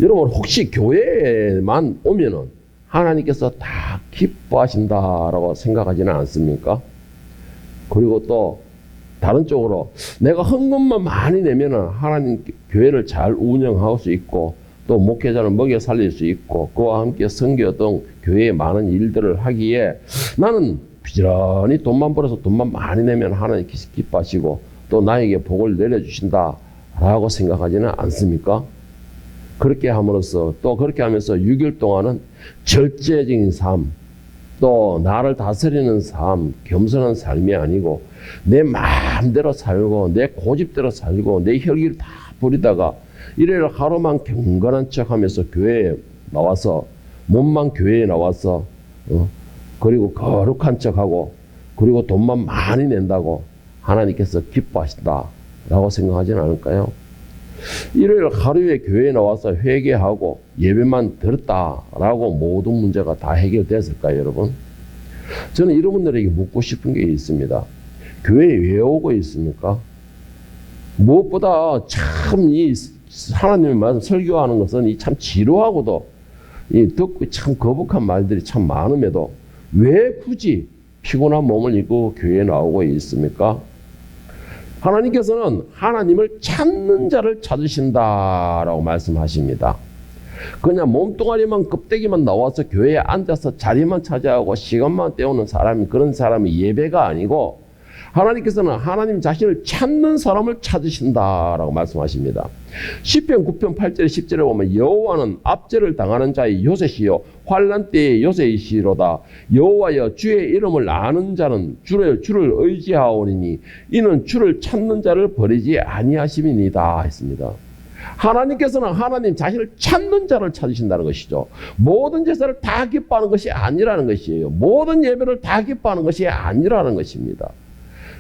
여러분 혹시 교회에만 오면은 하나님께서 다 기뻐하신다라고 생각하지는 않습니까? 그리고 또 다른 쪽으로 내가 헌금만 많이 내면은 하나님 교회를 잘 운영할 수 있고 또 목회자를 먹여 살릴 수 있고 그와 함께 선교 등 교회의 많은 일들을 하기에 나는 부지런히 돈만 벌어서 돈만 많이 내면 하나님께서 기뻐하시고 또 나에게 복을 내려주신다라고 생각하지는 않습니까? 그렇게 함으로써 또 그렇게 하면서 6일 동안은 절제적인 삶, 또 나를 다스리는 삶, 겸손한 삶이 아니고 내 마음대로 살고 내 고집대로 살고 내 혈기를 다 부리다가 일요일 하루만 경건한 척하면서 교회에 나와서 몸만 교회에 나와서 그리고 거룩한 척하고 그리고 돈만 많이 낸다고 하나님께서 기뻐하신다라고 생각하지는 않을까요? 일요일 하루에 교회에 나와서 회개하고 예배만 들었다라고 모든 문제가 다 해결됐을까요, 여러분? 저는 이런 분들에게 묻고 싶은 게 있습니다. 교회에 왜 오고 있습니까? 무엇보다 참 이 하나님의 말씀 설교하는 것은 참 지루하고도 듣고 참 거북한 말들이 참 많음에도 왜 굳이 피곤한 몸을 입고 교회에 나오고 있습니까? 하나님께서는 하나님을 찾는 자를 찾으신다라고 말씀하십니다. 그냥 몸뚱아리만 껍데기만 나와서 교회에 앉아서 자리만 차지하고 시간만 때우는 사람이 그런 사람이 예배가 아니고 하나님께서는 하나님 자신을 찾는 사람을 찾으신다라고 말씀하십니다. 시편 9편 8절 10절에 보면 여호와는 압제를 당하는 자의 요새시요 환난 때의 요새이시로다. 여호와여 주의 이름을 아는 자는 주를 의지하오니 이는 주를 찾는 자를 버리지 아니하심이니이다 했습니다. 하나님께서는 하나님 자신을 찾는 자를 찾으신다는 것이죠. 모든 제사를 다 기뻐하는 것이 아니라는 것이에요. 모든 예배를 다 기뻐하는 것이 아니라는 것입니다.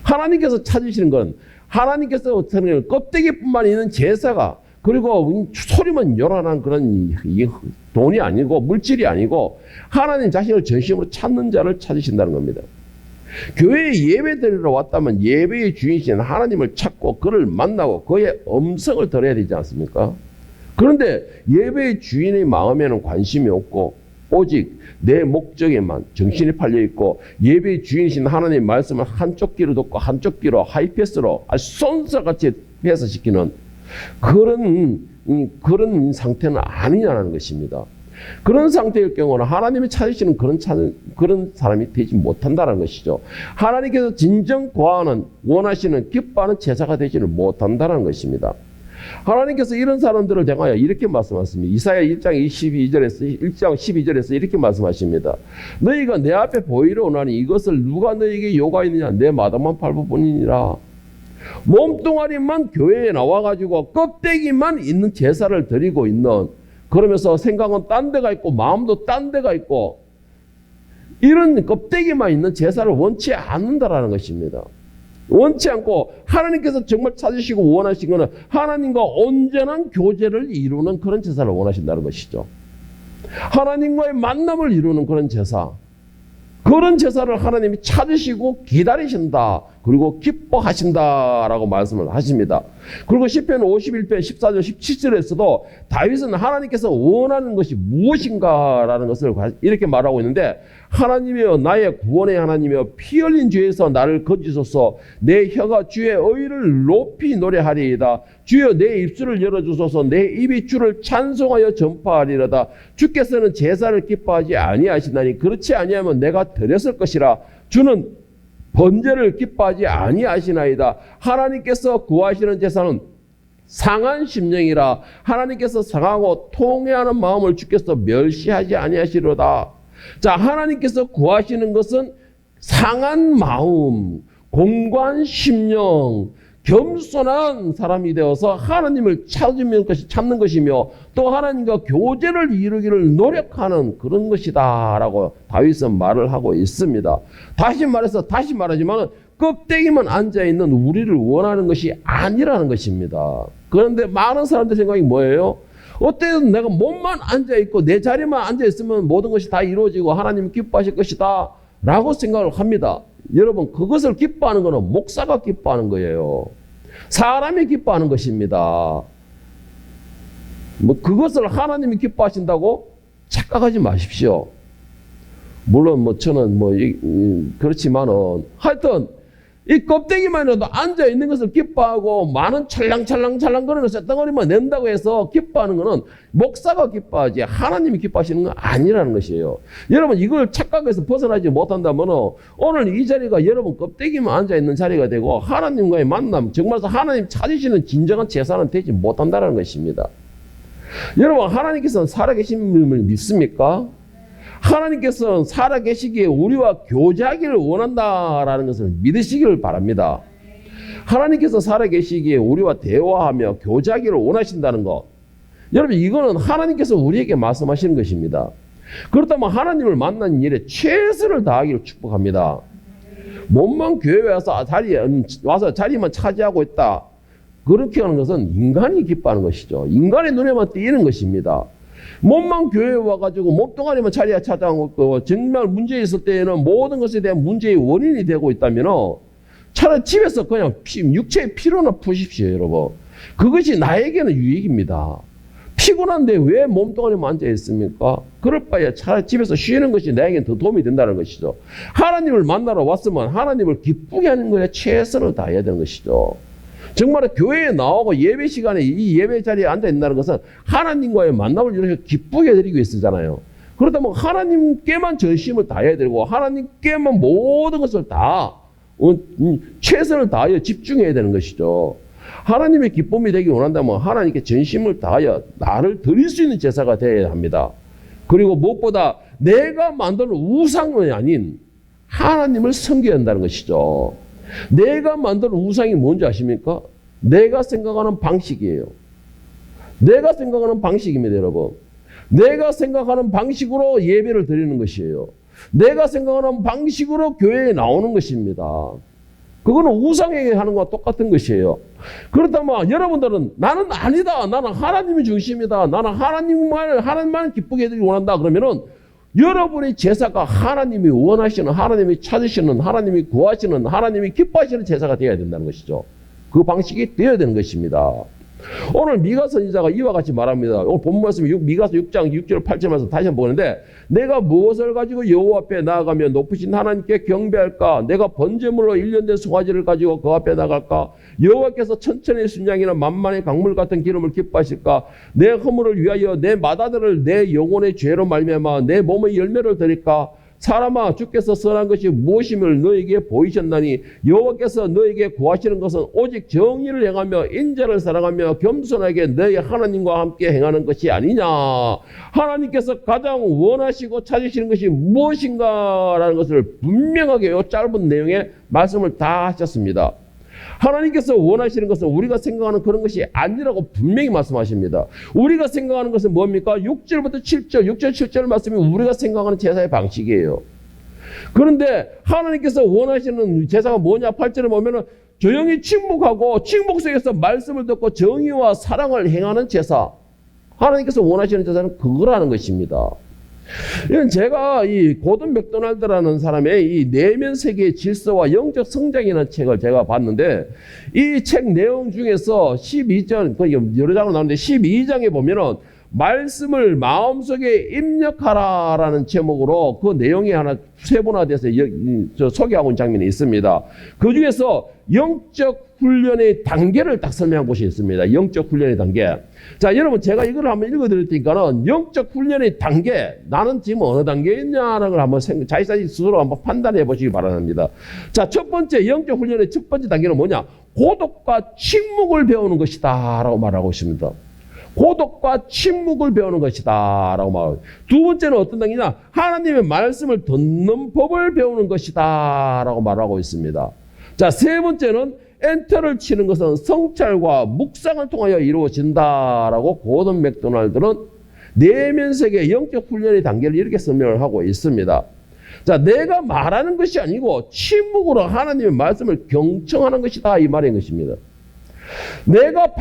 하나님께서 찾으시는 건 하나님께서 껍데기뿐만 있는 제사가 그리고 소리만 요란한 그런 돈이 아니고 물질이 아니고 하나님 자신을 전심으로 찾는 자를 찾으신다는 겁니다. 교회에 예배 드리러 왔다면 예배의 주인이신 하나님을 찾고 그를 만나고 그의 음성을 들어야 되지 않습니까? 그런데 예배의 주인의 마음에는 관심이 없고 오직 내 목적에만 정신이 팔려있고 예배의 주인이신 하나님의 말씀을 한쪽 귀로 듣고 한쪽 귀로 하이패스로 아주 손살같이 패스시키는 그런 상태는 아니냐는 것입니다. 그런 상태일 경우는 하나님이 찾으시는 그런 사람이 되지 못한다는 것이죠. 하나님께서 진정 구하는 원하시는 기뻐하는 제사가 되지를 못한다는 것입니다. 하나님께서 이런 사람들을 향하여 이렇게 말씀하십니다. 이사야 1장 12절에서 이렇게 말씀하십니다. 너희가 내 앞에 보이러 오나니 이것을 누가 너희에게 요구하였느냐 내 마당만 밟아보니라. 몸뚱아리만 교회에 나와가지고 껍데기만 있는 제사를 드리고 있는 그러면서 생각은 딴 데가 있고 마음도 딴 데가 있고 이런 껍데기만 있는 제사를 원치 않는다라는 것입니다. 원치 않고 하나님께서 정말 찾으시고 원하신 것은 하나님과 온전한 교제를 이루는 그런 제사를 원하신다는 것이죠. 하나님과의 만남을 이루는 그런 제사. 그런 제사를 하나님이 찾으시고 기다리신다. 그리고 기뻐하신다라고 말씀을 하십니다. 그리고 시편 51편 14절 17절에서도 다윗은 하나님께서 원하는 것이 무엇인가라는 것을 이렇게 말하고 있는데 하나님이여 나의 구원의 하나님이여 피 흘린 죄에서 나를 건지소서 내 혀가 주의 의를 높이 노래하리이다. 주여 내 입술을 열어주소서 내 입이 주를 찬송하여 전파하리로다. 주께서는 제사를 기뻐하지 아니하시나니 그렇지 아니하면 내가 드렸을 것이라. 주는 번제를 기뻐하지 아니하시나이다. 하나님께서 구하시는 제사는 상한 심령이라. 하나님께서 상하고 통회하는 마음을 주께서 멸시하지 아니하시로다. 자, 하나님께서 구하시는 것은 상한 마음, 공고한 심령, 겸손한 사람이 되어서 하나님을 찾는 것이며 또 하나님과 교제를 이루기를 노력하는 그런 것이다 라고 다윗은 말을 하고 있습니다. 다시 말하지만 껍데기만 앉아있는 우리를 원하는 것이 아니라는 것입니다. 그런데 많은 사람들 생각이 뭐예요? 어때든 내가 몸만 앉아있고 내 자리만 앉아있으면 모든 것이 다 이루어지고 하나님이 기뻐하실 것이다 라고 생각을 합니다. 여러분 그것을 기뻐하는 것은 목사가 기뻐하는 거예요. 사람이 기뻐하는 것입니다. 뭐 그것을 하나님이 기뻐하신다고 착각하지 마십시오. 물론 뭐 저는 뭐 그렇지만은 하여튼 이 껍데기만이라도 앉아 있는 것을 기뻐하고 많은 찰랑찰랑 거리는 쇳덩어리만 낸다고 해서 기뻐하는 것은 목사가 기뻐하지 하나님이 기뻐하시는 건 아니라는 것이에요. 여러분 이걸 착각해서 벗어나지 못한다면 오늘 이 자리가 여러분 껍데기만 앉아 있는 자리가 되고 하나님과의 만남, 정말 하나님 찾으시는 진정한 제사는 되지 못한다는 것입니다. 여러분 하나님께서는 살아계심을 믿습니까? 하나님께서는 살아계시기에 우리와 교제하기를 원한다라는 것을 믿으시기를 바랍니다. 하나님께서 살아계시기에 우리와 대화하며 교제하기를 원하신다는 것. 여러분 이거는 하나님께서 우리에게 말씀하시는 것입니다. 그렇다면 하나님을 만난 일에 최선을 다하기를 축복합니다. 몸만 교회에 와서 자리만 차지하고 있다. 그렇게 하는 것은 인간이 기뻐하는 것이죠. 인간의 눈에만 띄는 것입니다. 몸만 교회에 와가지고 몸뚱아리만 자리에 찾아오고 정말 문제 있을 때에는 모든 것에 대한 문제의 원인이 되고 있다면 차라리 집에서 그냥 육체의 피로나 푸십시오, 여러분. 그것이 나에게는 유익입니다. 피곤한데 왜 몸뚱아리만 앉아 있습니까? 그럴 바에 차라리 집에서 쉬는 것이 나에게는 더 도움이 된다는 것이죠. 하나님을 만나러 왔으면 하나님을 기쁘게 하는 것에 최선을 다해야 되는 것이죠. 정말 교회에 나오고 예배 시간에 이 예배 자리에 앉아 있다는 것은 하나님과의 만남을 이렇게 기쁘게 드리기 위해서잖아요. 그렇다면 하나님께만 전심을 다해야 되고 하나님께만 모든 것을 다 최선을 다하여 집중해야 되는 것이죠. 하나님의 기쁨이 되기 원한다면 하나님께 전심을 다하여 나를 드릴 수 있는 제사가 되어야 합니다. 그리고 무엇보다 내가 만드는 우상이 아닌 하나님을 섬겨야 한다는 것이죠. 내가 만든 우상이 뭔지 아십니까? 내가 생각하는 방식이에요. 내가 생각하는 방식입니다, 여러분. 내가 생각하는 방식으로 예배를 드리는 것이에요. 내가 생각하는 방식으로 교회에 나오는 것입니다. 그거는 우상에게 하는 것과 똑같은 것이에요. 그렇다면 여러분들은 나는 아니다. 나는 하나님이 중심이다. 나는 하나님만 기쁘게 해드리기 원한다. 그러면은 여러분의 제사가 하나님이 원하시는, 하나님이 찾으시는, 하나님이 구하시는, 하나님이 기뻐하시는 제사가 되어야 된다는 것이죠. 그 방식이 되어야 되는 것입니다. 오늘 미가 선지자가 이와 같이 말합니다. 오늘 본문 말씀이 미가서 6장 6절 8절에서 다시 한번 보는데 내가 무엇을 가지고 여호와 앞에 나아가며 높으신 하나님께 경배할까? 내가 번제물로 1년 된 송아지를 가지고 그 앞에 나갈까? 여호와께서 천천히 순양이나 만만의 강물 같은 기름을 기뻐하실까? 내 허물을 위하여 내 마다들을 내 영혼의 죄로 말미암아 내 몸의 열매를 드릴까? 사람아 주께서 선한 것이 무엇임을 너에게 보이셨나니 여호와께서 너에게 구하시는 것은 오직 정의를 행하며 인자를 사랑하며 겸손하게 너희 하나님과 함께 행하는 것이 아니냐. 하나님께서 가장 원하시고 찾으시는 것이 무엇인가라는 것을 분명하게 이 짧은 내용에 말씀을 다 하셨습니다. 하나님께서 원하시는 것은 우리가 생각하는 그런 것이 아니라고 분명히 말씀하십니다. 우리가 생각하는 것은 뭡니까? 6절부터 7절, 6절, 7절 말씀이 우리가 생각하는 제사의 방식이에요. 그런데 하나님께서 원하시는 제사가 뭐냐? 8절에 보면은 조용히 침묵하고 침묵 속에서 말씀을 듣고 정의와 사랑을 행하는 제사. 하나님께서 원하시는 제사는 그거라는 것입니다. 이건 제가 이 고든 맥도날드라는 사람의 이 내면 세계의 질서와 영적 성장이라는 책을 제가 봤는데 이 책 내용 중에서 12장, 여러 장으로 나오는데 12장에 보면은 말씀을 마음속에 입력하라라는 제목으로 그 내용이 하나 세분화돼서 소개하고 있는 장면이 있습니다. 그 중에서 영적 훈련의 단계를 딱 설명한 곳이 있습니다. 영적 훈련의 단계. 자, 여러분 제가 이걸 한번 읽어드릴 테니까는 영적 훈련의 단계, 나는 지금 어느 단계에 있냐는 걸 한번 자기 스스로 한번 판단해 보시기 바랍니다. 자, 첫 번째 영적 훈련의 첫 번째 단계는 뭐냐? 고독과 침묵을 배우는 것이다 라고 말하고 있습니다. 고독과 침묵을 배우는 것이다 라고 말하고, 두 번째는 어떤 단계냐? 하나님의 말씀을 듣는 법을 배우는 것이다 라고 말하고 있습니다. 자, 세 번째는 엔터를 치는 것은 성찰과 묵상을 통하여 이루어진다라고 고든 맥도날드는 내면 세계 영적 훈련의 단계를 이렇게 설명을 하고 있습니다. 자, 내가 말하는 것이 아니고 침묵으로 하나님의 말씀을 경청하는 것이다 이 말인 것입니다. 내가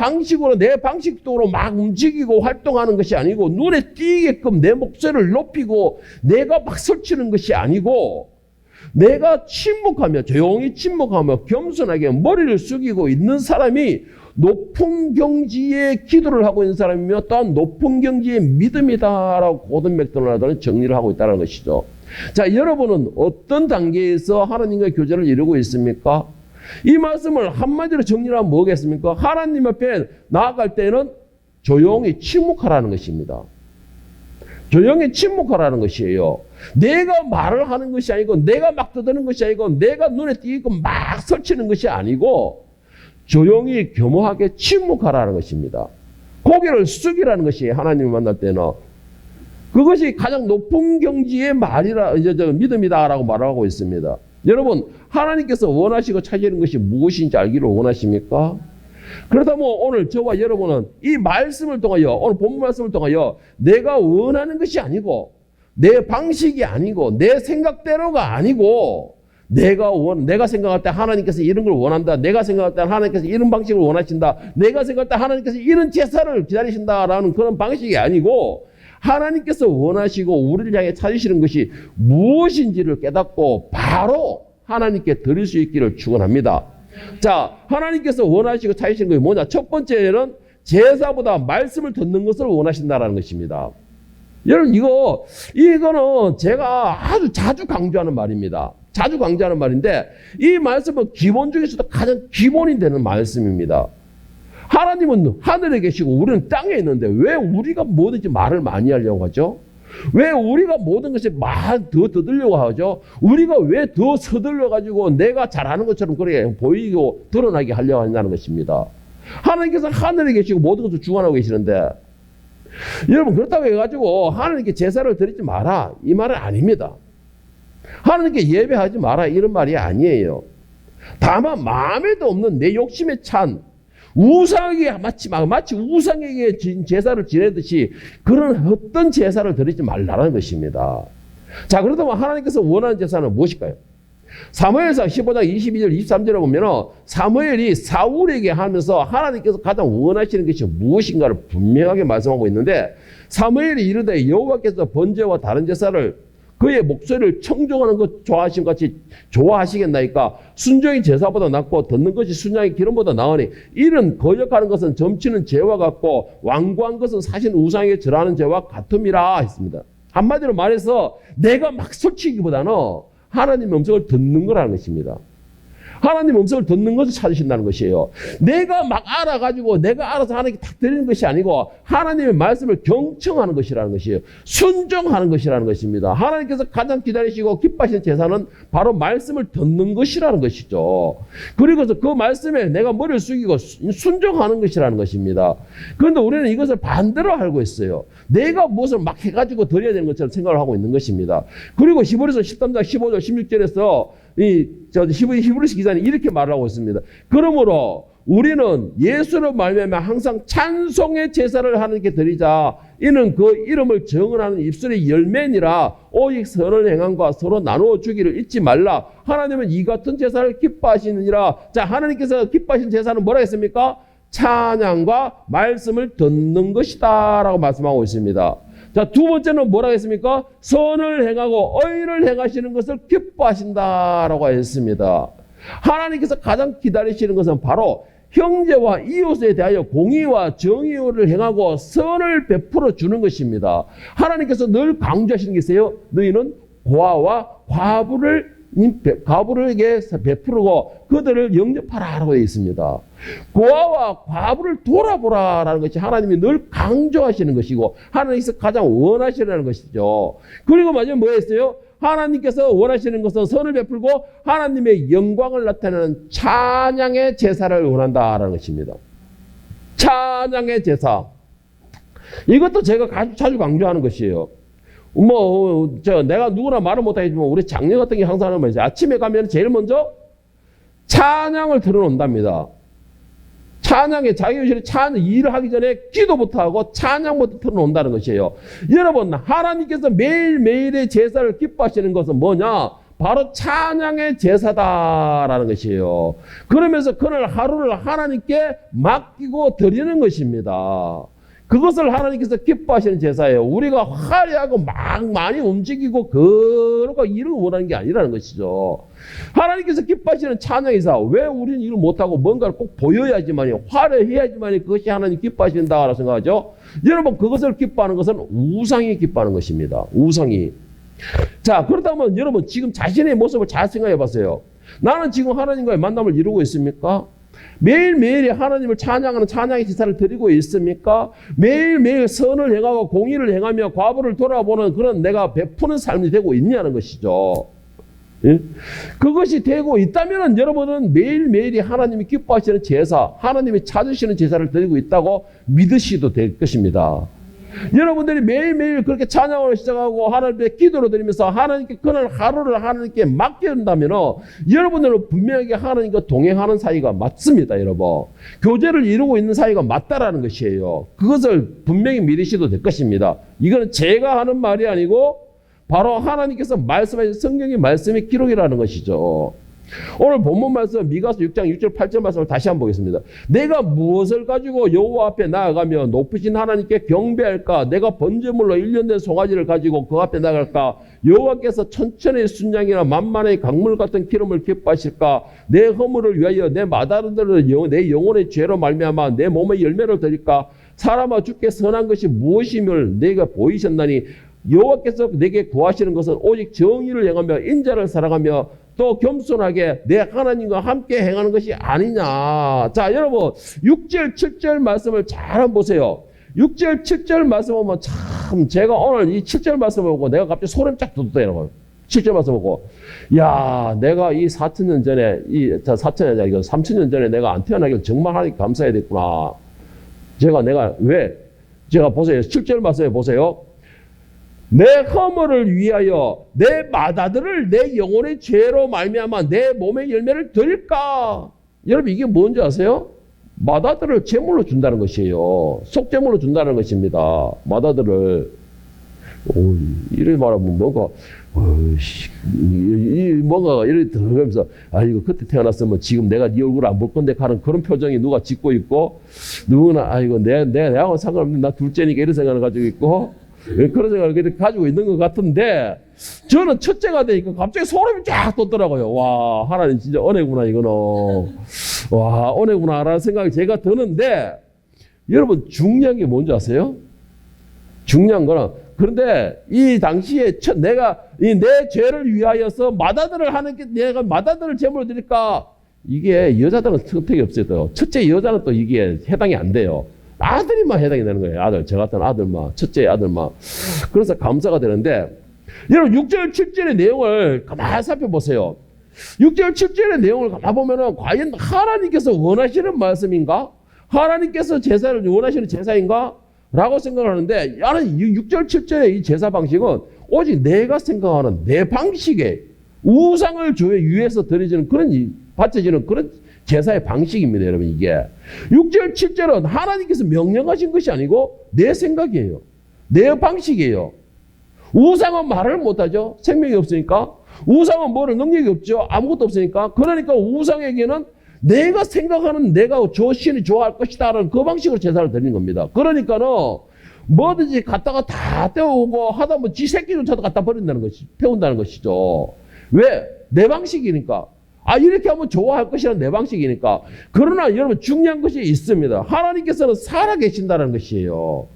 내 방식적으로 막 움직이고 활동하는 것이 아니고 눈에 띄게끔 내 목소리를 높이고 내가 막 설치는 것이 아니고 내가 침묵하며 조용히 침묵하며 겸손하게 머리를 숙이고 있는 사람이 높은 경지의 기도를 하고 있는 사람이며 또한 높은 경지의 믿음이다라고 고든 맥도날드는 정리를 하고 있다는 것이죠. 자, 여러분은 어떤 단계에서 하나님과의 교제를 이루고 있습니까? 이 말씀을 한마디로 정리하면 뭐겠습니까? 하나님 앞에 나아갈 때는 조용히 침묵하라는 것입니다. 조용히 침묵하라는 것이에요. 내가 말을 하는 것이 아니고 내가 막 떠드는 것이 아니고 내가 눈에 띄고 막 설치는 것이 아니고 조용히 겸허하게 침묵하라는 것입니다. 고개를 숙이라는 것이 하나님을 만날 때는 그것이 가장 높은 경지의 말이라 믿음이다라고 말하고 있습니다. 여러분, 하나님께서 원하시고 찾으는 것이 무엇인지 알기를 원하십니까? 그렇다면 오늘 저와 여러분은 이 말씀을 통하여, 오늘 본문 말씀을 통하여 내가 원하는 것이 아니고 내 방식이 아니고 내 생각대로가 아니고 내가 생각할 때 하나님께서 이런 걸 원한다. 내가 생각할 때 하나님께서 이런 방식을 원하신다. 내가 생각할 때 하나님께서 이런 제사를 기다리신다라는 그런 방식이 아니고 하나님께서 원하시고 우리를 향해 찾으시는 것이 무엇인지를 깨닫고 바로 하나님께 드릴 수 있기를 축원합니다. 자, 하나님께서 원하시고 찾으시는 것이 뭐냐? 첫 번째는 제사보다 말씀을 듣는 것을 원하신다라는 것입니다. 여러분, 이거는 제가 아주 자주 강조하는 말입니다. 자주 강조하는 말인데 이 말씀은 기본 중에서도 가장 기본이 되는 말씀입니다. 하나님은 하늘에 계시고 우리는 땅에 있는데 왜 우리가 뭐든지 말을 많이 하려고 하죠? 왜 우리가 모든 것에 더 듣으려고 하죠? 우리가 왜 더 서둘러가지고 내가 잘하는 것처럼 그렇게 보이고 드러나게 하려고 한다는 것입니다. 하나님께서 하늘에 계시고 모든 것을 주관하고 계시는데 여러분, 그렇다고 해가지고 하나님께 제사를 드리지 마라 이 말은 아닙니다. 하나님께 예배하지 마라 이런 말이 아니에요. 다만 마음에도 없는 내 욕심에 찬 우상에게 마치 우상에게 제사를 지내듯이 그런 어떤 제사를 드리지 말라는 것입니다. 자, 그렇다면 하나님께서 원하는 제사는 무엇일까요? 사무엘상 15장 22절 23절에 보면 사무엘이 사울에게 하면서 하나님께서 가장 원하시는 것이 무엇인가를 분명하게 말씀하고 있는데 사무엘이 이르되 여호와께서 번제와 다른 제사를 그의 목소리를 청종하는 것 좋아하신 같이 좋아하시겠나이까? 순종이 제사보다 낫고 듣는 것이 순양의 기름보다 나으니 이런 거역하는 것은 점치는 죄와 같고 완고한 것은 사신 우상에게 절하는 죄와 같음이라 했습니다. 한마디로 말해서 내가 막 솔직히보다는 하나님의 음성을 듣는 거라는 것입니다. 하나님의 음성을 듣는 것을 찾으신다는 것이에요. 내가 막 알아가지고 내가 알아서 하나님께 탁 드리는 것이 아니고 하나님의 말씀을 경청하는 것이라는 것이에요. 순종하는 것이라는 것입니다. 하나님께서 가장 기다리시고 기뻐하시는 제사는 바로 말씀을 듣는 것이라는 것이죠. 그리고서 그 말씀에 내가 머리를 숙이고 순종하는 것이라는 것입니다. 그런데 우리는 이것을 반대로 알고 있어요. 내가 무엇을 막 해가지고 드려야 되는 것처럼 생각을 하고 있는 것입니다. 그리고 히브리서 13장 15절 16절에서 히브리서 기자는 이렇게 말하고 있습니다. 그러므로 우리는 예수로 말미암아 항상 찬송의 제사를 하나님께 드리자. 이는 그 이름을 정언하는 입술의 열매니라. 오직 선을 행함과 서로 나누어 주기를 잊지 말라. 하나님은 이 같은 제사를 기뻐하시느니라. 자, 하나님께서 기뻐하신 제사는 뭐라 했습니까? 찬양과 말씀을 듣는 것이다 라고 말씀하고 있습니다. 자, 두 번째는 뭐라고 했습니까? 선을 행하고 의를 행하시는 것을 기뻐하신다라고 했습니다. 하나님께서 가장 기다리시는 것은 바로 형제와 이웃에 대하여 공의와 정의를 행하고 선을 베풀어 주는 것입니다. 하나님께서 늘 강조하시는 게 있어요. 너희는 고아와 과부에게 베푸르고 그들을 영접하라라고 되어 있습니다. 고아와 과부를 돌아보라라는 것이 하나님이 늘 강조하시는 것이고 하나님께서 가장 원하시는 것이죠. 그리고 마지막에 뭐 했어요? 하나님께서 원하시는 것은 선을 베풀고 하나님의 영광을 나타내는 찬양의 제사를 원한다라는 것입니다. 찬양의 제사. 이것도 제가 자주 강조하는 것이에요. 내가 누구나 말을 못하겠지만 우리 장녀 같은 게 항상 하는 말이죠. 아침에 가면 제일 먼저 찬양을 틀어놓는답니다. 찬양에 자기 의식을 일을 하기 전에 기도부터 하고 찬양부터 틀어놓는다는 것이에요. 여러분, 하나님께서 매일매일의 제사를 기뻐하시는 것은 뭐냐? 바로 찬양의 제사다라는 것이에요. 그러면서 그날 하루를 하나님께 맡기고 드리는 것입니다. 그것을 하나님께서 기뻐하시는 제사예요. 우리가 화려하고 막 많이 움직이고 그러고 일을 원하는 게 아니라는 것이죠. 하나님께서 기뻐하시는 찬양이사. 왜 우리는 일을 못하고 뭔가를 꼭 보여야지만이, 화려해야지만이 그것이 하나님 기뻐하신다라고 생각하죠. 여러분, 그것을 기뻐하는 것은 우상이 기뻐하는 것입니다. 우상이. 자, 그렇다면 여러분 지금 자신의 모습을 잘 생각해 봤어요. 나는 지금 하나님과의 만남을 이루고 있습니까? 매일매일 하나님을 찬양하는 찬양의 제사를 드리고 있습니까? 매일매일 선을 행하고 공의를 행하며 과부를 돌아보는 그런 내가 베푸는 삶이 되고 있냐는 것이죠. 예? 그것이 되고 있다면 여러분은 매일매일이 하나님이 기뻐하시는 제사, 하나님이 찾으시는 제사를 드리고 있다고 믿으셔도 될 것입니다. 여러분들이 매일매일 그렇게 찬양으로 시작하고 하나님께 기도로 드리면서 하나님께 그날 하루를 하나님께 맡긴다면 여러분들은 분명하게 하나님과 동행하는 사이가 맞습니다. 여러분, 교제를 이루고 있는 사이가 맞다라는 것이에요. 그것을 분명히 믿으셔도 될 것입니다. 이거는 제가 하는 말이 아니고 바로 하나님께서 말씀하신 성경의 말씀의 기록이라는 것이죠. 오늘 본문 말씀 미가서 6장 6절 8절 말씀을 다시 한번 보겠습니다. 내가 무엇을 가지고 여호와 앞에 나아가며 높으신 하나님께 경배할까? 내가 번제물로 1년 된 송아지를 가지고 그 앞에 나갈까? 여호와께서 천천의 순양이나 만만의 강물 같은 기름을 기뻐하실까? 내 허물을 위하여 내 마다들을 내 영혼의 죄로 말미암아 내 몸의 열매를 드릴까? 사람아, 주께 선한 것이 무엇임을 내가 보이셨나니 여호와께서 내게 구하시는 것은 오직 정의를 행하며 인자를 사랑하며 또 겸손하게 내 하나님과 함께 행하는 것이 아니냐. 자, 여러분 6절 7절 말씀을 잘 한번 보세요. 6절 7절 말씀 보면 참 제가 오늘 이 7절 말씀 보고 내가 갑자기 소름 쫙 돋더라고요. 7절 말씀 보고 야, 내가 이 4,000년 전에 4,000년 아니고 3,000년 전에 내가 안 태어나길 정말 하나님 감사해야 됐구나. 내가 왜? 제가 보세요. 7절 말씀에 보세요. 내 허물을 위하여 내 맏아들을 내 영혼의 죄로 말미암아 내 몸의 열매를 드릴까? 여러분, 이게 뭔지 아세요? 맏아들을 제물로 준다는 것이에요. 속제물로 준다는 것입니다. 맏아들을. 이래 말하면 뭔가가 이렇게 들으면서 이거 그때 태어났으면 지금 내가 네 얼굴 안 볼 건데 하는 그런 표정이 누가 짓고 있고, 누구나 이거 내하고 상관없는 나 둘째니까 이런 생각을 가지고 있고, 그런 생각을 가지고 있는 것 같은데, 저는 첫째가 되니까 갑자기 소름이 쫙 돋더라고요. 와, 하나님 진짜 은혜구나, 이거는. 와, 은혜구나, 라는 생각이 제가 드는데, 여러분, 중요한 게 뭔지 아세요? 중요한 거는, 그런데 이 당시에 내가 내 죄를 위하여서 맏아들을 하는 게 내가 맏아들을 제물로 드릴까? 이게 여자들은 선택이 없어요. 첫째 여자는 또 이게 해당이 안 돼요. 아들이만 해당이 되는 거예요. 아들. 저 같은 아들만. 첫째 아들만. 그래서 감사가 되는데, 여러분 6절 7절의 내용을 가만히 살펴보세요. 6절 7절의 내용을 가만히 보면은 과연 하나님께서 원하시는 말씀인가? 하나님께서 제사를 원하시는 제사인가? 라고 생각을 하는데, 나는 6절 7절의 이 제사 방식은 오직 내가 생각하는 내 방식의 우상을 위해서 드려지는 그런, 바쳐지는 그런 제사의 방식입니다, 여러분. 이게 6절 7절은 하나님께서 명령하신 것이 아니고 내 생각이에요. 내 방식이에요. 우상은 말을 못하죠. 생명이 없으니까. 우상은 뭐를 능력이 없죠. 아무것도 없으니까. 그러니까 우상에게는 내가 생각하는 내가 저 신이 좋아할 것이다라는 그 방식으로 제사를 드리는 겁니다. 그러니까는 뭐든지 갖다가 다 떼어오고 하다 보면 지 새끼조차도 갖다 버린다는 것이, 태운다는 것이죠. 왜? 내 방식이니까. 이렇게 하면 좋아할 것이라는 내 방식이니까. 그러나 여러분, 중요한 것이 있습니다. 하나님께서는 살아계신다는 것이에요.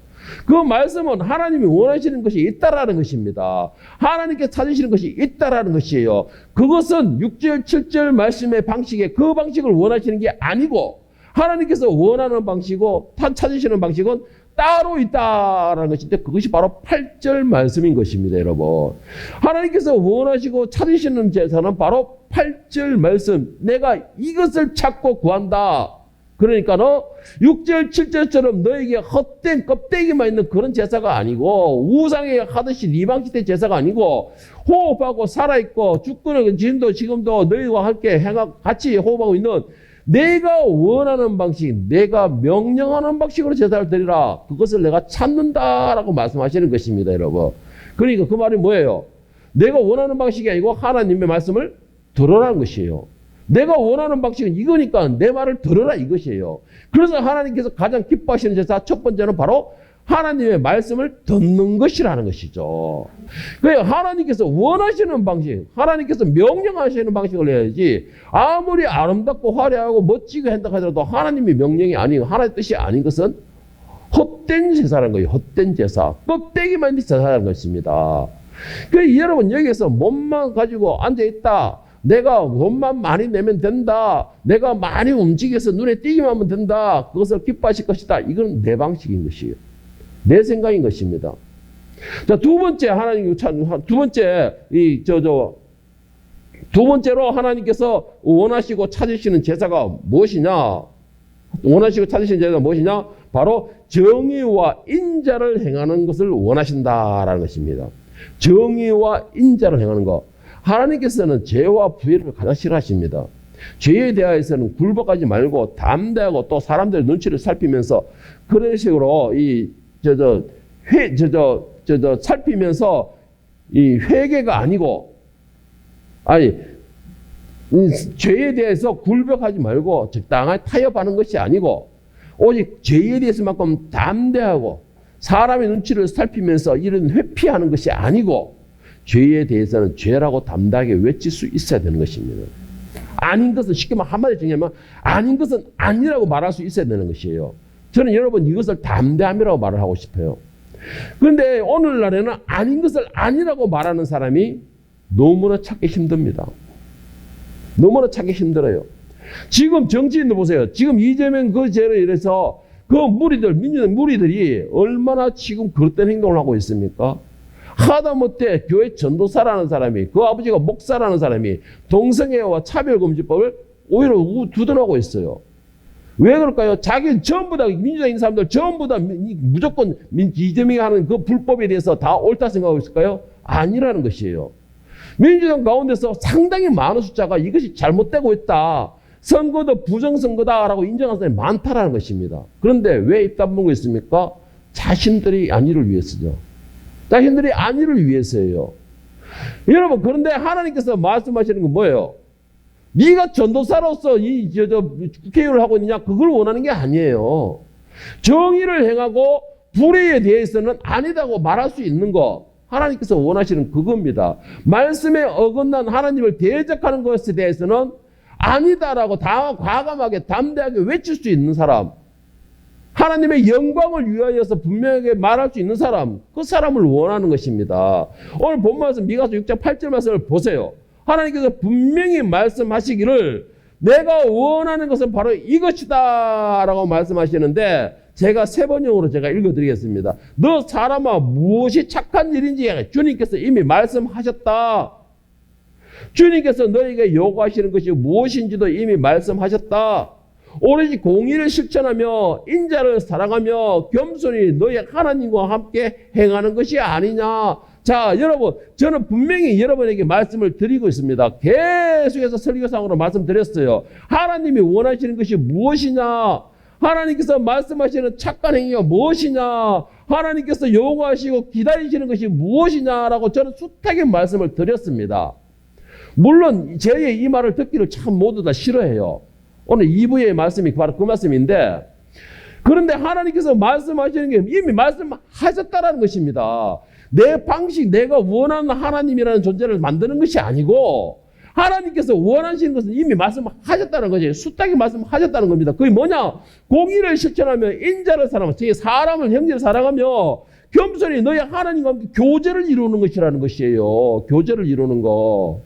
그 말씀은 하나님이 원하시는 것이 있다라는 것입니다. 하나님께 찾으시는 것이 있다라는 것이에요. 그것은 6절, 7절 말씀의 방식에 그 방식을 원하시는 게 아니고, 하나님께서 원하는 방식이고 찾으시는 방식은 따로 있다라는 것인데, 그것이 바로 8절 말씀인 것입니다, 여러분. 하나님께서 원하시고 찾으시는 제사는 바로 8절 말씀. 내가 이것을 찾고 구한다. 그러니까 6절 7절처럼 너에게 헛된 껍데기만 있는 그런 제사가 아니고, 우상에 하듯이 리방시대 제사가 아니고, 호흡하고 살아있고 죽고는 지금도 너희와 함께 같이 호흡하고 있는 내가 원하는 방식, 내가 명령하는 방식으로 제사를 드리라. 그것을 내가 찾는다라고 말씀하시는 것입니다, 여러분. 그러니까 그 말이 뭐예요? 내가 원하는 방식이 아니고 하나님의 말씀을 들으라는 것이에요. 내가 원하는 방식은 이거니까 내 말을 들어라 이것이에요. 그래서 하나님께서 가장 기뻐하시는 제사 첫 번째는 바로 하나님의 말씀을 듣는 것이라는 것이죠. 그래서 하나님께서 원하시는 방식, 하나님께서 명령하시는 방식을 해야지 아무리 아름답고 화려하고 멋지게 한다 하더라도 하나님의 명령이 아니고 하나님의 뜻이 아닌 것은 헛된 제사라는 거예요. 헛된 제사. 껍데기만 있는 제사라는 것입니다. 그래서 여러분 여기에서 몸만 가지고 앉아있다. 내가 돈만 많이 내면 된다. 내가 많이 움직여서 눈에 띄기만 하면 된다. 그것을 기뻐하실 것이다. 이건 내 방식인 것이에요. 내 생각인 것입니다. 자, 두 번째 두 번째로 하나님께서 원하시고 찾으시는 제사가 무엇이냐? 원하시고 찾으시는 제사가 무엇이냐? 바로 정의와 인자를 행하는 것을 원하신다라는 것입니다. 정의와 인자를 행하는 것. 하나님께서는 죄와 부의를 가장 싫어하십니다. 죄에 대하여서는 굴복하지 말고 담대하고 또 사람들의 눈치를 살피면서 그런 식으로 살피면서 이 회개가 아니고 죄에 대해서 굴복하지 말고 적당하게 타협하는 것이 아니고 오직 죄에 대해서만큼 담대하고 사람의 눈치를 살피면서 이런 회피하는 것이 아니고 죄에 대해서는 죄라고 담대하게 외칠 수 있어야 되는 것입니다. 아닌 것은 쉽게 말 한마디 정리하면 아닌 것은 아니라고 말할 수 있어야 되는 것이에요. 저는 여러분 이것을 담대함이라고 말을 하고 싶어요. 그런데 오늘날에는 아닌 것을 아니라고 말하는 사람이 너무나 찾기 힘듭니다. 너무나 찾기 힘들어요. 지금 정치인들 보세요. 지금 이재명 그 죄로 인해서 그 민주당 무리들이 얼마나 지금 그릇된 행동을 하고 있습니까? 하다못해 교회 전도사라는 사람이 그 아버지가 목사라는 사람이 동성애와 차별금지법을 오히려 두둔하고 있어요. 왜 그럴까요? 자기는 전부 다 민주당에 있는 사람들 전부 다 무조건 이재명이 하는 그 불법에 대해서 다 옳다 생각하고 있을까요? 아니라는 것이에요. 민주당 가운데서 상당히 많은 숫자가 이것이 잘못되고 있다. 선거도 부정선거다라고 인정하는 사람이 많다라는 것입니다. 그런데 왜 입 다물고 있습니까? 자신들이 안위를 위해서죠. 자신들이 안위를 위해서예요. 여러분 그런데 하나님께서 말씀하시는 건 뭐예요? 네가 전도사로서 국회의원을 하고 있느냐? 그걸 원하는 게 아니에요. 정의를 행하고 불의에 대해서는 아니다고 말할 수 있는 거. 하나님께서 원하시는 그겁니다. 말씀에 어긋난 하나님을 대적하는 것에 대해서는 아니다라고 과감하게 담대하게 외칠 수 있는 사람. 하나님의 영광을 위하여서 분명하게 말할 수 있는 사람. 그 사람을 원하는 것입니다. 오늘 본 말씀 미가서 6장 8절 말씀을 보세요. 하나님께서 분명히 말씀하시기를 내가 원하는 것은 바로 이것이다 라고 말씀하시는데 제가 세 번역으로 제가 읽어드리겠습니다. 너 사람아 무엇이 착한 일인지 주님께서 이미 말씀하셨다. 주님께서 너에게 요구하시는 것이 무엇인지도 이미 말씀하셨다. 오로지 공의를 실천하며 인자를 사랑하며 겸손히 너의 하나님과 함께 행하는 것이 아니냐. 자, 여러분, 저는 분명히 여러분에게 말씀을 드리고 있습니다. 계속해서 설교상으로 말씀드렸어요. 하나님이 원하시는 것이 무엇이냐? 하나님께서 말씀하시는 착한 행위가 무엇이냐? 하나님께서 요구하시고 기다리시는 것이 무엇이냐라고 저는 숱하게 말씀을 드렸습니다. 물론 저의 이 말을 듣기를 참 모두 다 싫어해요. 오늘 2부의 말씀이 바로 그 말씀인데 그런데 하나님께서 말씀하시는 게 이미 말씀하셨다라는 것입니다. 내 방식, 내가 원하는 하나님이라는 존재를 만드는 것이 아니고 하나님께서 원하시는 것은 이미 말씀하셨다는 거죠. 숱하게 말씀하셨다는 겁니다. 그게 뭐냐? 공의를 실천하며 인자를 사랑하며 사람을 형제를 사랑하며 겸손히 너희 하나님과 함께 교제를 이루는 것이라는 것이에요. 교제를 이루는 거.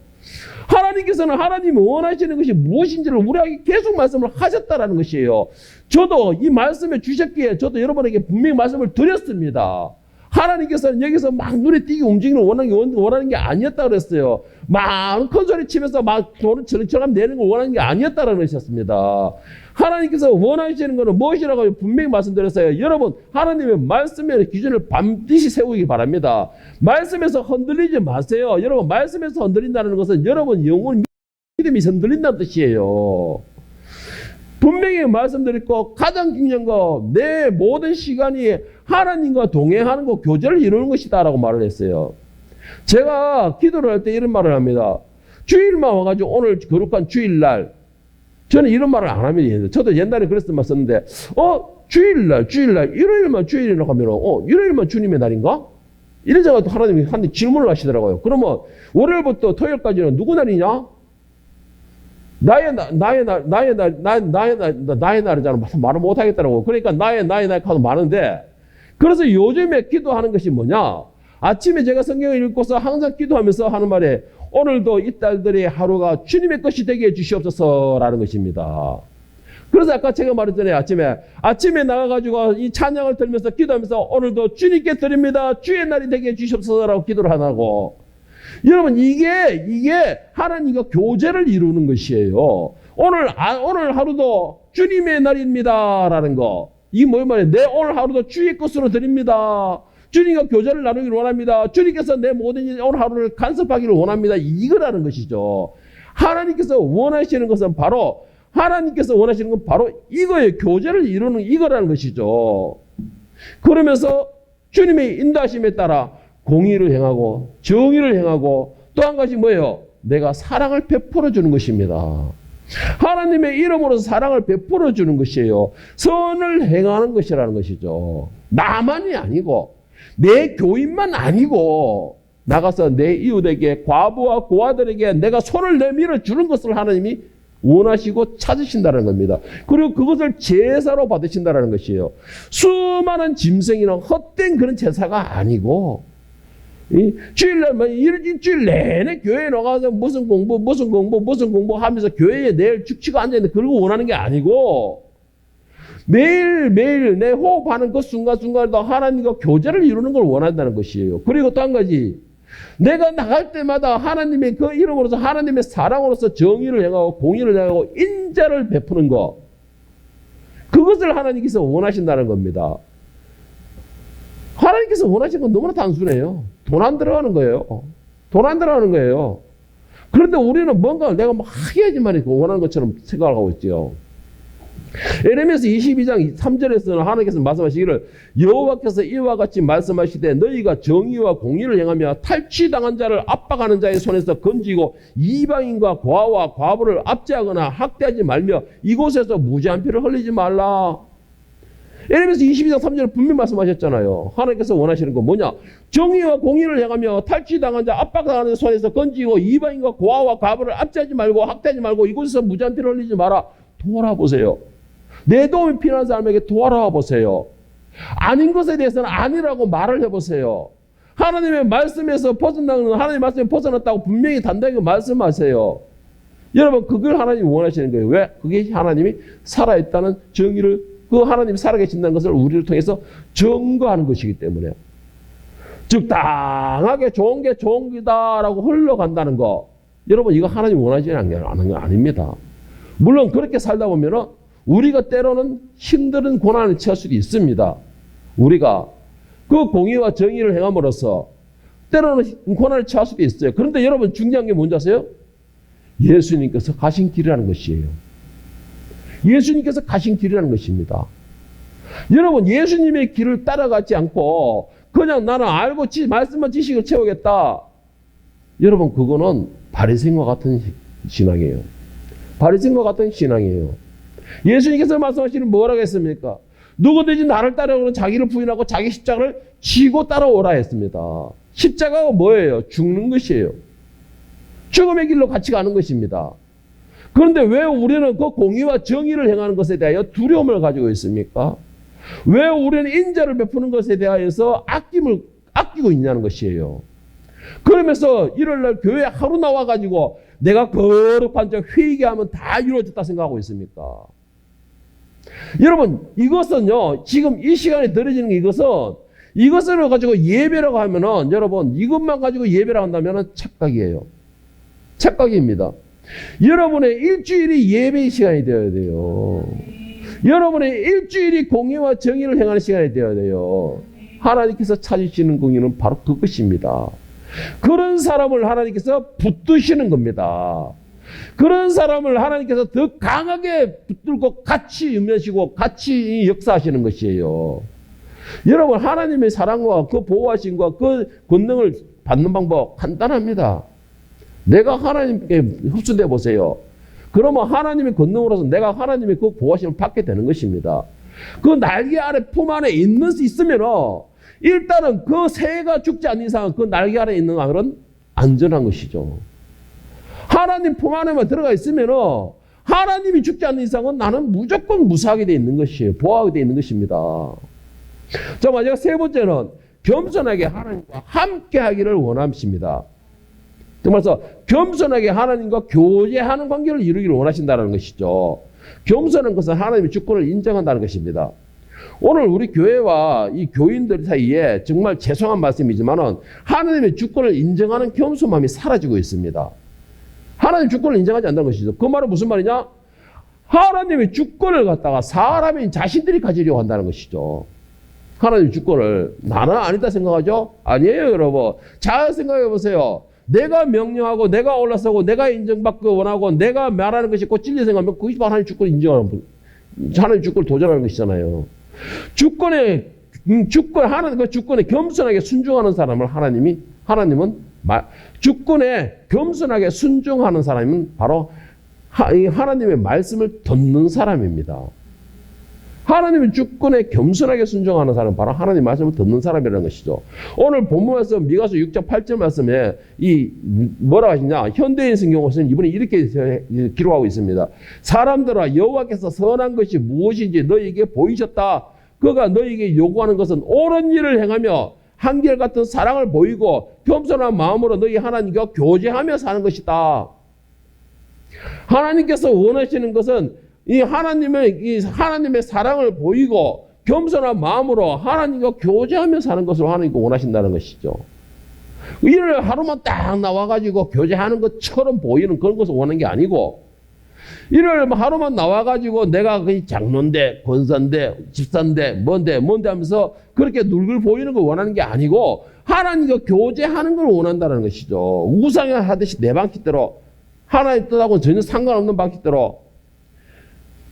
하나님께서는 하나님이 원하시는 것이 무엇인지를 우리에게 계속 말씀을 하셨다라는 것이에요. 저도 이 말씀을 주셨기에 저도 여러분에게 분명히 말씀을 드렸습니다. 하나님께서는 여기서 막 눈에 띄게 움직이는 원하는 게 아니었다고 그랬어요. 막 큰 소리 치면서 막 돈을 저처럼 내는 걸 원하는 게 아니었다라고 그러셨습니다. 하나님께서 원하시는 것은 무엇이라고 분명히 말씀드렸어요. 여러분, 하나님의 말씀의 기준을 반드시 세우기 바랍니다. 말씀에서 흔들리지 마세요. 여러분, 말씀에서 흔들린다는 것은 여러분 영혼 믿음이 흔들린다는 뜻이에요. 분명히 말씀드렸고 가장 중요한 거 내 모든 시간이 하나님과 동행하는 거 교제를 이루는 것이다 라고 말을 했어요. 제가 기도를 할 때 이런 말을 합니다. 주일만 와가지고 오늘 거룩한 주일날, 저는 이런 말을 안 합니다. 저도 옛날에 그랬을 때 썼는데, 주일날, 일요일만 주일이라고 하면, 일요일만 주님의 날인가? 이러자가 또 하나님이 한테 질문을 하시더라고요. 그러면 월요일부터 토요일까지는 누구 날이냐? 나의 날이잖아. 말을 못 하겠더라고. 그러니까 나의 날 하도 많은데, 그래서 요즘에 기도하는 것이 뭐냐? 아침에 제가 성경을 읽고서 항상 기도하면서 하는 말에, 오늘도 이 딸들의 하루가 주님의 것이 되게 해주시옵소서라는 것입니다. 그래서 아까 제가 말했잖아요. 아침에 나가가지고 이 찬양을 들으면서 기도하면서 오늘도 주님께 드립니다. 주의 날이 되게 해주시옵소서라고 기도를 하고. 여러분, 이게 하나님과 교제를 이루는 것이에요. 오늘 하루도 주님의 날입니다라는 거. 이게 뭐예요? 내 오늘 하루도 주의 것으로 드립니다. 주님과 교제를 나누기를 원합니다. 주님께서 내 모든 오늘 하루를 간섭하기를 원합니다. 이거라는 것이죠. 하나님께서 원하시는 건 바로 이거예요. 교제를 이루는 이거라는 것이죠. 그러면서 주님의 인도하심에 따라 공의를 행하고 정의를 행하고 또 한 가지 뭐예요? 내가 사랑을 베풀어 주는 것입니다. 하나님의 이름으로서 사랑을 베풀어 주는 것이에요. 선을 행하는 것이라는 것이죠. 나만이 아니고 내 교인만 아니고 나가서 내 이웃에게 과부와 고아들에게 내가 손을 내밀어 주는 것을 하나님이 원하시고 찾으신다는 겁니다. 그리고 그것을 제사로 받으신다는 것이에요. 수많은 짐승이나 헛된 그런 제사가 아니고 주일날 일주일 내내 교회에 나가서 무슨 공부 하면서 교회에 내일 죽치고 앉아있는데 그걸 원하는 게 아니고 매일매일 내 호흡하는 그 순간순간에도 하나님과 교제를 이루는 걸 원한다는 것이에요. 그리고 또 한 가지, 내가 나갈 때마다 하나님의 그 이름으로서 하나님의 사랑으로서 정의를 행하고 공의를 행하고 인자를 베푸는 것, 그것을 하나님께서 원하신다는 겁니다. 하나님께서 원하시는 건 너무나 단순해요. 돈 안 들어가는 거예요. 돈 안 들어가는 거예요. 그런데 우리는 뭔가 내가 막 해야지만 원하는 것처럼 생각하고 있죠. 에레미야서 22장 3절에서는 하나님께서 말씀하시기를 여호와께서 이와 같이 말씀하시되 너희가 정의와 공의를 행하며 탈취당한 자를 압박하는 자의 손에서 건지고 이방인과 고아와 과부를 압제하거나 학대하지 말며 이곳에서 무지한 피를 흘리지 말라. 에레미야서 22장 3절에 분명히 말씀하셨잖아요. 하나님께서 원하시는 건 뭐냐? 정의와 공의를 행하며 탈취당한 자 압박당하는 손에서 건지고 이방인과 고아와 과부를 압제하지 말고 학대하지 말고 이곳에서 무지한 피를 흘리지 마라. 돌아보세요. 내 도움이 필요한 사람에게 도와라 보세요. 아닌 것에 대해서는 아니라고 말을 해보세요. 하나님의 말씀에서 벗어나는 하나님의 말씀에 벗어났다고 분명히 단단하게 말씀하세요. 여러분, 그걸 하나님이 원하시는 거예요. 왜? 그게 하나님이 살아있다는 정의를, 그 하나님이 살아계신다는 것을 우리를 통해서 증거하는 것이기 때문에. 즉 당하게 좋은 게 좋은 거다라고 흘러간다는 거, 여러분 이거 하나님이 원하시는 게 아닙니다. 물론 그렇게 살다 보면은 우리가 때로는 힘든 고난을 처할 수도 있습니다. 우리가 그 공의와 정의를 행함으로써 때로는 고난을 처할 수도 있어요. 그런데 여러분 중요한 게 뭔지 아세요? 예수님께서 가신 길이라는 것이에요. 예수님께서 가신 길이라는 것입니다. 여러분 예수님의 길을 따라가지 않고 그냥 나는 알고 말씀만 지식을 채우겠다. 여러분 그거는 바리새인과 같은 신앙이에요. 바리새인과 같은 신앙이에요. 예수님께서 말씀하시는 뭐라고 했습니까? 누구든지 나를 따르고는 자기를 부인하고 자기 십자가를 지고 따라오라 했습니다. 십자가가 뭐예요? 죽는 것이에요. 죽음의 길로 같이 가는 것입니다. 그런데 왜 우리는 그 공의와 정의를 행하는 것에 대하여 두려움을 가지고 있습니까? 왜 우리는 인자를 베푸는 것에 대하여서 아끼고 있냐는 것이에요. 그러면서 일요일날 교회에 하루 나와가지고 내가 거룩한 자 회의게 하면 다 이루어졌다 생각하고 있습니까? 여러분 이것은요, 지금 이 시간에 들어지는 이것을 가지고 예배라고 하면은, 여러분 이것만 가지고 예배라고 한다면은 착각이에요. 착각입니다. 여러분의 일주일이 예배의 시간이 되어야 돼요. 여러분의 일주일이 공의와 정의를 행하는 시간이 되어야 돼요. 하나님께서 찾으시는 공의는 바로 그것입니다. 그런 사람을 하나님께서 붙드시는 겁니다. 그런 사람을 하나님께서 더 강하게 붙들고 같이 임하시고 같이 역사하시는 것이에요. 여러분 하나님의 사랑과 그 보호하심과 그 권능을 받는 방법 간단합니다. 내가 하나님께 흡수돼 보세요. 그러면 하나님의 권능으로서 내가 하나님의 그 보호하심을 받게 되는 것입니다. 그 날개 아래 품 안에 있으면 일단은 그 새가 죽지 않는 이상은 그 날개 아래 있는 아들은 안전한 것이죠. 하나님 품 안에만 들어가 있으면 하나님이 죽지 않는 이상은 나는 무조건 무사하게 돼 있는 것이에요. 보호하게 돼 있는 것입니다. 자, 마지막 세 번째는 겸손하게 하나님과 함께 하기를 원하십니다. 그래서 겸손하게 하나님과 교제하는 관계를 이루기를 원하신다는 것이죠. 겸손한 것은 하나님의 주권을 인정한다는 것입니다. 오늘 우리 교회와 이 교인들 사이에 정말 죄송한 말씀이지만은 하나님의 주권을 인정하는 겸손함이 사라지고 있습니다. 하나님의 주권을 인정하지 않는다는 것이죠. 그 말은 무슨 말이냐? 하나님의 주권을 갖다가 사람인 자신들이 가지려고 한다는 것이죠. 하나님의 주권을 나는 아니다 생각하죠? 아니에요, 여러분. 잘 생각해 보세요. 내가 명령하고 내가 올라서고 내가 인정받고 원하고 내가 말하는 것이 곧 진리 생각하면 그것이 바로 하나님의 주권을 인정하는, 하나님의 주권을 도전하는 것이잖아요. 하나님 그 주권에 겸손하게 순종하는 사람을 하나님은 주권에 겸손하게 순종하는 사람은 바로 하나님의 말씀을 듣는 사람입니다. 하나님의 주권에 겸손하게 순종하는 사람은 바로 하나님의 말씀을 듣는 사람이라는 것이죠. 오늘 본문에서 미가서 6장 8절 말씀에 뭐라고 하시냐? 현대인 성경에서는 이분이 이렇게 기록하고 있습니다. 사람들아, 여호와께서 선한 것이 무엇인지 너희에게 보이셨다. 그가 너희에게 요구하는 것은 옳은 일을 행하며 한결같은 사랑을 보이고 겸손한 마음으로 너희 하나님과 교제하며 사는 것이다. 하나님께서 원하시는 것은 하나님의 사랑을 보이고 겸손한 마음으로 하나님과 교제하며 사는 것을 하나님께 원하신다는 것이죠. 일을 하루만 딱 나와가지고 교제하는 것처럼 보이는 그런 것을 원하는 게 아니고, 일을 하루만 나와가지고 내가 그 장로인데, 권사인데, 집사인데, 뭔데 하면서 그렇게 눌글 보이는 걸 원하는 게 아니고, 하나님과 교제하는 걸 원한다는 것이죠. 우상에 하듯이 내 방식대로, 하나님 뜻하고는 전혀 상관없는 방식대로,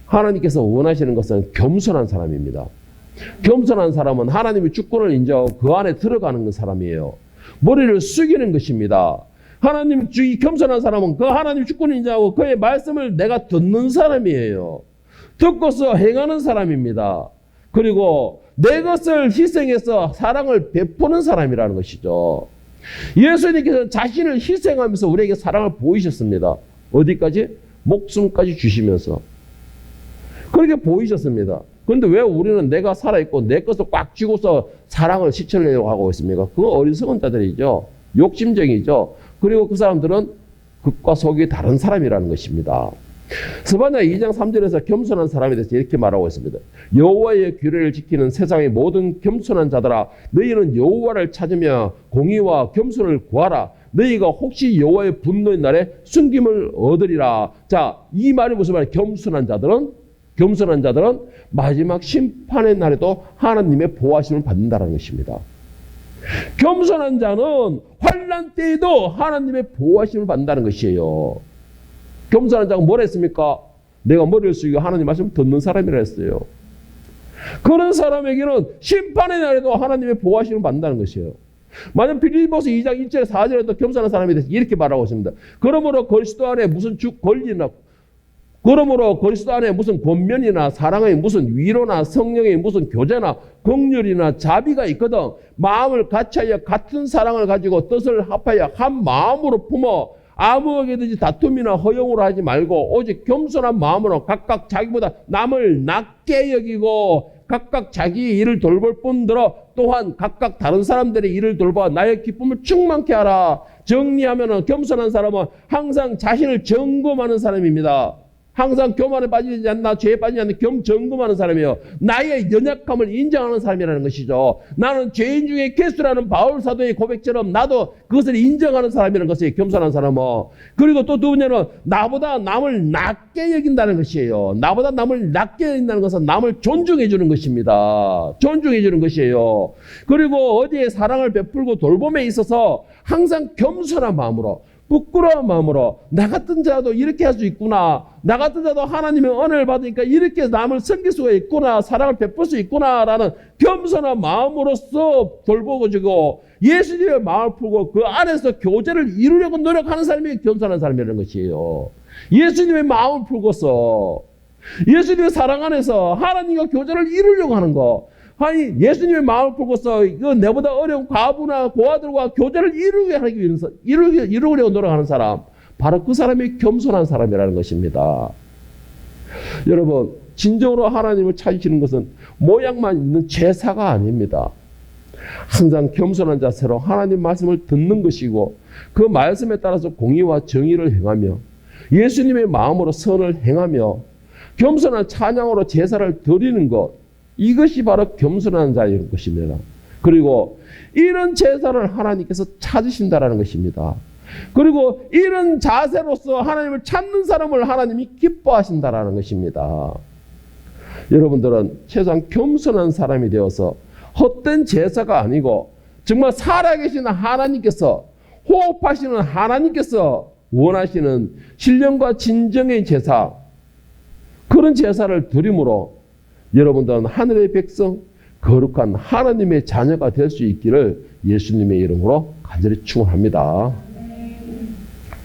하나님께서 원하시는 것은 겸손한 사람입니다. 겸손한 사람은 하나님의 주권을 인정하고 그 안에 들어가는 사람이에요. 머리를 숙이는 것입니다. 이 겸손한 사람은 그 하나님의 주권을 인정하고 그의 말씀을 내가 듣는 사람이에요. 듣고서 행하는 사람입니다. 그리고 내 것을 희생해서 사랑을 베푸는 사람이라는 것이죠. 예수님께서는 자신을 희생하면서 우리에게 사랑을 보이셨습니다. 어디까지? 목숨까지 주시면서. 그렇게 보이셨습니다. 그런데 왜 우리는 내가 살아있고 내 것을 꽉 쥐고서 사랑을 실천하려고 하고 있습니까? 그건 어리석은 자들이죠. 욕심쟁이죠. 그리고 그 사람들은 극과 속이 다른 사람이라는 것입니다. 스바냐 2장 3절에서 겸손한 사람에 대해서 이렇게 말하고 있습니다. 여호와의 규례를 지키는 세상의 모든 겸손한 자들아, 너희는 여호와를 찾으며 공의와 겸손을 구하라. 너희가 혹시 여호와의 분노의 날에 숨김을 얻으리라. 자, 이 말이 무슨 말이에요? 겸손한 자들은 마지막 심판의 날에도 하나님의 보호하심을 받는다는 것입니다. 겸손한 자는 환난 때에도 하나님의 보호하심을 받는다는 것이에요. 겸손한 자가 뭘 했습니까? 내가 머리를 숙이고 하나님 말씀을 듣는 사람이라 했어요. 그런 사람에게는 심판의 날에도 하나님의 보호하심을 받는다는 것이에요. 만약 빌립보서 2장 1절 4절에도 겸손한 사람에 대해서 이렇게 말하고 있습니다. 그러므로 그리스도 안에 무슨 무슨 권면이나 사랑의 무슨 위로나 성령의 무슨 교제나 긍휼이나 자비가 있거든. 마음을 같이하여 같은 사랑을 가지고 뜻을 합하여 한 마음으로 품어 아무에게든지 다툼이나 허용으로 하지 말고 오직 겸손한 마음으로 각각 자기보다 남을 낮게 여기고 각각 자기 일을 돌볼 뿐더러 또한 각각 다른 사람들의 일을 돌봐 나의 기쁨을 충만케 하라. 정리하면 겸손한 사람은 항상 자신을 점검하는 사람입니다. 항상 교만에 빠지지 않나 죄에 빠지지 않나 점검하는 사람이에요. 나의 연약함을 인정하는 사람이라는 것이죠. 나는 죄인 중에 개수라는 바울 사도의 고백처럼 나도 그것을 인정하는 사람이라는 것이에요. 겸손한 사람은. 그리고 또 두 번째는 나보다 남을 낮게 여긴다는 것이에요. 나보다 남을 낮게 여긴다는 것은 남을 존중해 주는 것입니다. 존중해 주는 것이에요. 그리고 어디에 사랑을 베풀고 돌봄에 있어서 항상 겸손한 마음으로 부끄러운 마음으로 나 같은 자도 이렇게 할 수 있구나. 나 같은 자도 하나님의 은혜를 받으니까 이렇게 남을 섬길 수가 있구나. 사랑을 베풀 수 있구나라는 겸손한 마음으로서 돌보고지고 예수님의 마음을 풀고 그 안에서 교제를 이루려고 노력하는 사람이 겸손한 사람이라는 것이에요. 예수님의 마음을 풀고서 예수님의 사랑 안에서 하나님과 교제를 이루려고 하는 거. 아니 예수님의 마음을 풀고서 이거 내보다 어려운 과부나 고아들과 교제를 이루려고 노력하는 사람, 바로 그 사람이 겸손한 사람이라는 것입니다. 여러분, 진정으로 하나님을 찾으시는 것은 모양만 있는 제사가 아닙니다. 항상 겸손한 자세로 하나님 말씀을 듣는 것이고 그 말씀에 따라서 공의와 정의를 행하며 예수님의 마음으로 선을 행하며 겸손한 찬양으로 제사를 드리는 것, 이것이 바로 겸손한 자인 것입니다. 그리고 이런 제사를 하나님께서 찾으신다라는 것입니다. 그리고 이런 자세로서 하나님을 찾는 사람을 하나님이 기뻐하신다라는 것입니다. 여러분들은 최소한 겸손한 사람이 되어서 헛된 제사가 아니고 정말 살아계신 하나님께서, 호흡하시는 하나님께서 원하시는 신령과 진정의 제사, 그런 제사를 드림으로 여러분들은 하늘의 백성, 거룩한 하나님의 자녀가 될 수 있기를 예수님의 이름으로 간절히 축원합니다.